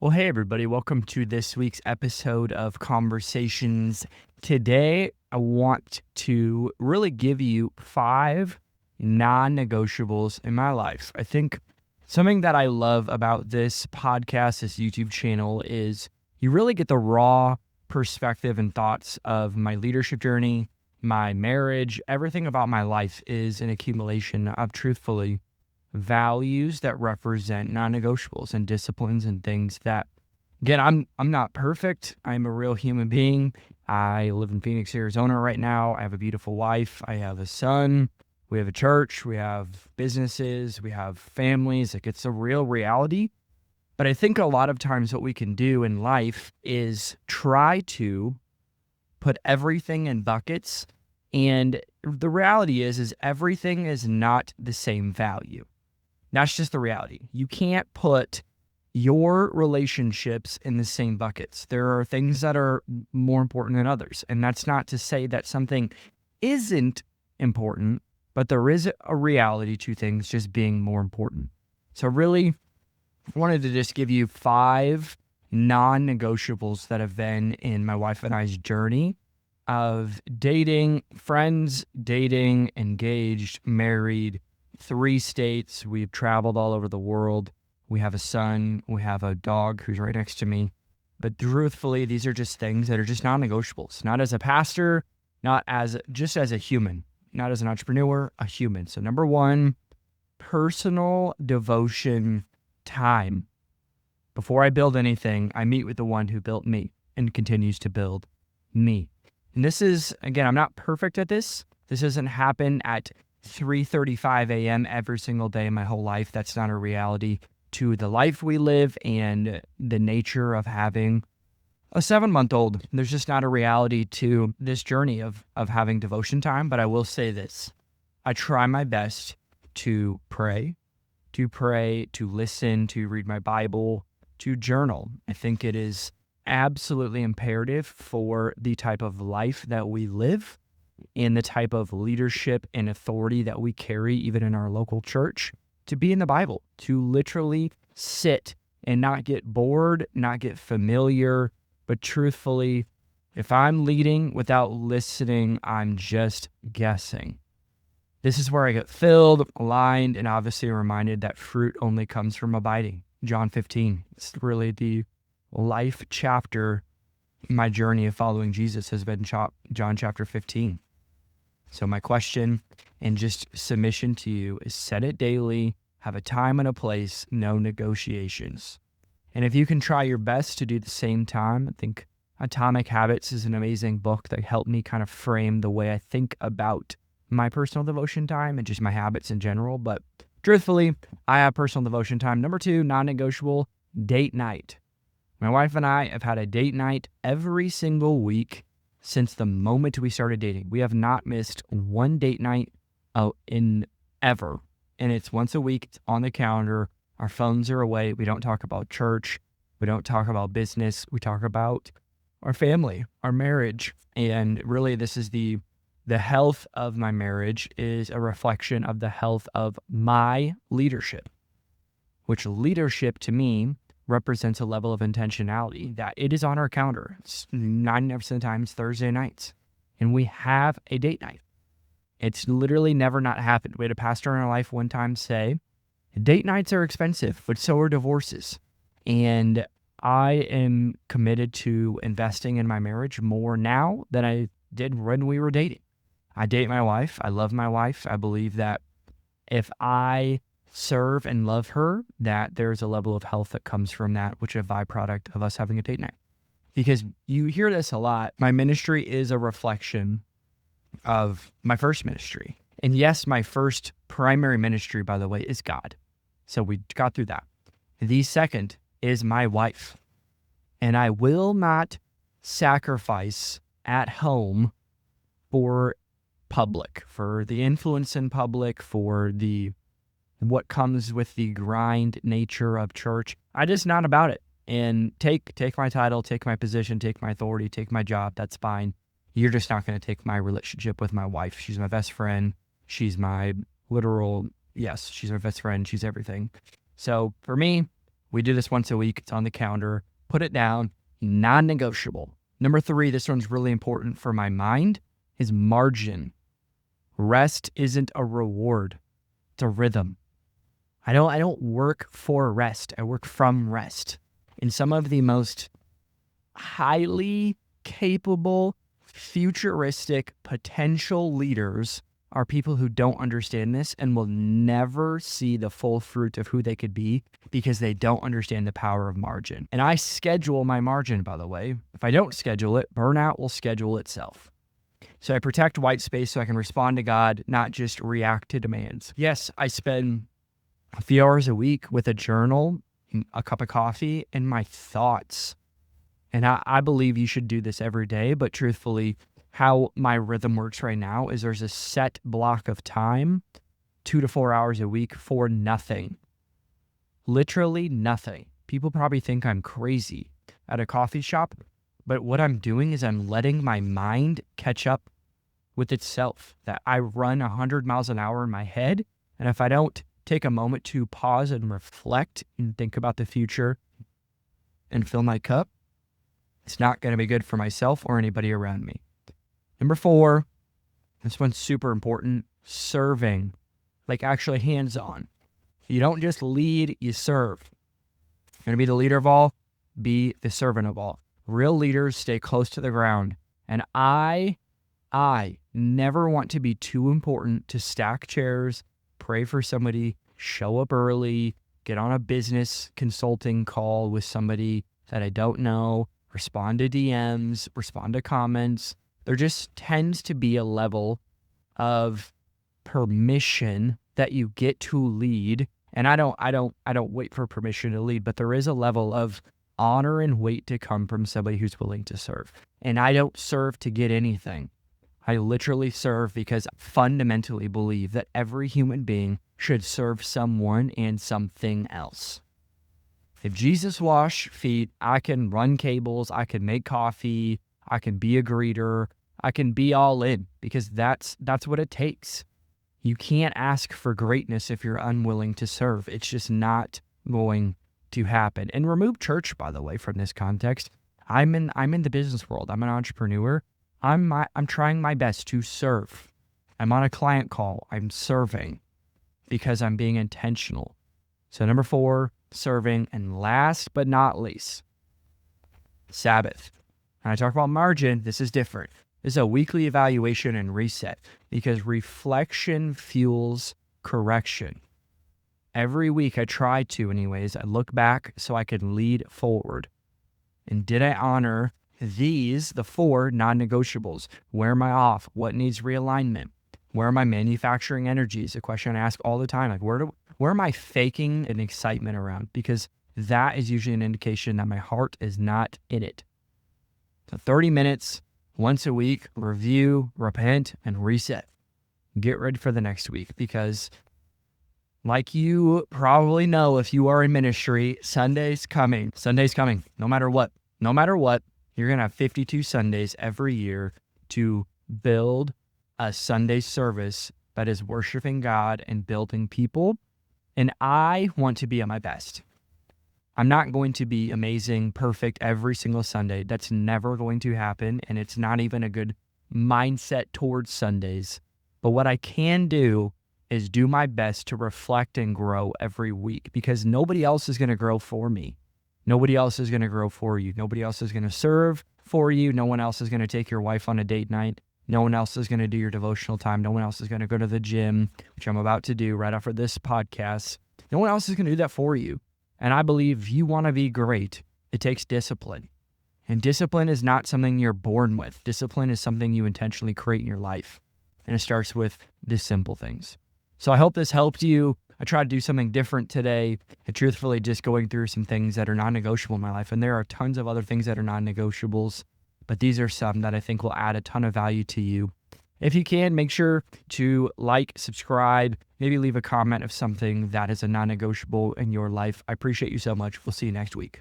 Well, hey, everybody. Welcome to this week's episode of Conversations. Today, I want to really give you 5 non-negotiables in my life. I think something that I love about this podcast, this YouTube channel, is you really get the raw perspective and thoughts of my leadership journey, my marriage. Everything about my life is an accumulation of, truthfully, values that represent non-negotiables and disciplines and things that, again, I'm not perfect. I'm a real human being. I live in Phoenix, Arizona right now. I have a beautiful wife. I have a son. We have a church. We have businesses. We have families. Like, it's a real reality. But I think a lot of times what we can do in life is try to put everything in buckets. And the reality is everything is not the same value. That's just the reality. You can't put your relationships in the same buckets. There are things that are more important than others. And that's not to say that something isn't important, but there is a reality to things just being more important. So really, I wanted to just give you 5 non-negotiables that have been in my wife and I's journey of dating, friends, dating, engaged, married, 3 states. We've traveled all over the world. We have a son. We have a dog who's right next to me. But truthfully, these are just things that are just non-negotiables. Not as a pastor, just as a human, not as an entrepreneur, a human. So number 1, personal devotion time. Before I build anything, I meet with the one who built me and continues to build me. And this is, again, I'm not perfect at this. This doesn't happen at 3:35 a.m. every single day in my whole life. That's not a reality to the life we live and the nature of having a 7-month-old. There's just not a reality to this journey of having devotion time. But I will say this. I try my best to pray, to listen, to read my Bible, to journal. I think it is absolutely imperative for the type of life that we live and the type of leadership and authority that we carry, even in our local church, to be in the Bible, to literally sit and not get bored, not get familiar, but truthfully, if I'm leading without listening, I'm just guessing. This is where I get filled, aligned, and obviously reminded that fruit only comes from abiding. John 15. It's really the life chapter. My journey of following Jesus has been John chapter 15. So my question and just submission to you is set it daily, have a time and a place, no negotiations. And if you can try your best to do the same time, I think Atomic Habits is an amazing book that helped me kind of frame the way I think about my personal devotion time and just my habits in general. But truthfully, I have personal devotion time. Number 2, non-negotiable, date night. My wife and I have had a date night every single week since the moment we started dating. We have not missed one date night in ever. And it's once a week. It's on the calendar. Our phones are away. We don't talk about church. We don't talk about business. We talk about our family, our marriage. And really, this is the health of my marriage is a reflection of the health of my leadership, which leadership to me represents a level of intentionality that it is on our calendar. It's 99% of the times Thursday nights. And we have a date night. It's literally never not happened. We had a pastor in our life one time say, date nights are expensive, but so are divorces. And I am committed to investing in my marriage more now than I did when we were dating. I date my wife. I love my wife. I believe that if I serve and love her, that there's a level of health that comes from that, which is a byproduct of us having a date night. Because you hear this a lot. My ministry is a reflection of my first ministry. And yes, my first primary ministry, by the way, is God. So we got through that. The second is my wife. And I will not sacrifice at home for public, for the influence in public, for the what comes with the grind nature of church. I'm just not about it. And take my title, take my position, take my authority, take my job. That's fine. You're just not going to take my relationship with my wife. She's my best friend. She's my literal, yes, she's my best friend. She's everything. So for me, We do this once a week. It's on the calendar. Put it down. Non-negotiable. Number 3, this one's really important for my mind, is margin. Rest isn't a reward. It's a rhythm. I don't work for rest. I work from rest. And some of the most highly capable, futuristic, potential leaders are people who don't understand this and will never see the full fruit of who they could be because they don't understand the power of margin. And I schedule my margin, by the way. If I don't schedule it, burnout will schedule itself. So I protect white space so I can respond to God, not just react to demands. Yes, I spend a few hours a week with a journal, a cup of coffee, and my thoughts. And I believe you should do this every day, but truthfully, how my rhythm works right now is there's a set block of time, 2 to 4 hours a week for nothing. Literally nothing. People probably think I'm crazy at a coffee shop, but what I'm doing is I'm letting my mind catch up with itself. That I run 100 miles an hour in my head, and if I don't take a moment to pause and reflect and think about the future and fill my cup, it's not going to be good for myself or anybody around me. Number 4, this one's super important, serving, like actually hands-on. You don't just lead, you serve. You're going to be the leader of all, be the servant of all. Real leaders stay close to the ground. And I never want to be too important to stack chairs, pray for somebody, show up early, get on a business consulting call with somebody that I don't know, respond to DMs, respond to comments. There just tends to be a level of permission that you get to lead. And I don't wait for permission to lead, but there is a level of honor and weight to come from somebody who's willing to serve. And I don't serve to get anything. I literally serve because I fundamentally believe that every human being should serve someone and something else. If Jesus washed feet, I can run cables, I can make coffee, I can be a greeter, I can be all in because that's what it takes. You can't ask for greatness if you're unwilling to serve. It's just not going to happen. And remove church, by the way, from this context. I'm in the business world. I'm an entrepreneur. I'm trying my best to serve. I'm on a client call. I'm serving because I'm being intentional. So number 4, serving. And last but not least, Sabbath. When I talk about margin, this is different. This is a weekly evaluation and reset because reflection fuels correction. Every week I try to anyways, I look back so I can lead forward. And did I honor these, the 4 non-negotiables? Where am I off? What needs realignment? Where are my manufacturing energies? A question I ask all the time. Like where am I faking an excitement around? Because that is usually an indication that my heart is not in it. So 30 minutes, once a week, review, repent, and reset. Get ready for the next week because like you probably know if you are in ministry, Sunday's coming. Sunday's coming, no matter what. No matter what, you're going to have 52 Sundays every year to build a Sunday service that is worshiping God and building people. And I want to be at my best. I'm not going to be amazing, perfect every single Sunday. That's never going to happen. And it's not even a good mindset towards Sundays. But what I can do is do my best to reflect and grow every week because nobody else is going to grow for me. Nobody else is going to grow for you. Nobody else is going to serve for you. No one else is going to take your wife on a date night. No one else is going to do your devotional time. No one else is going to go to the gym, which I'm about to do right after this podcast. No one else is going to do that for you. And I believe if you want to be great, it takes discipline. And discipline is not something you're born with. Discipline is something you intentionally create in your life. And it starts with the simple things. So I hope this helped you. I tried to do something different today and truthfully just going through some things that are non-negotiable in my life. And there are tons of other things that are non-negotiables, but these are some that I think will add a ton of value to you. If you can, make sure to like, subscribe, maybe leave a comment of something that is a non-negotiable in your life. I appreciate you so much. We'll see you next week.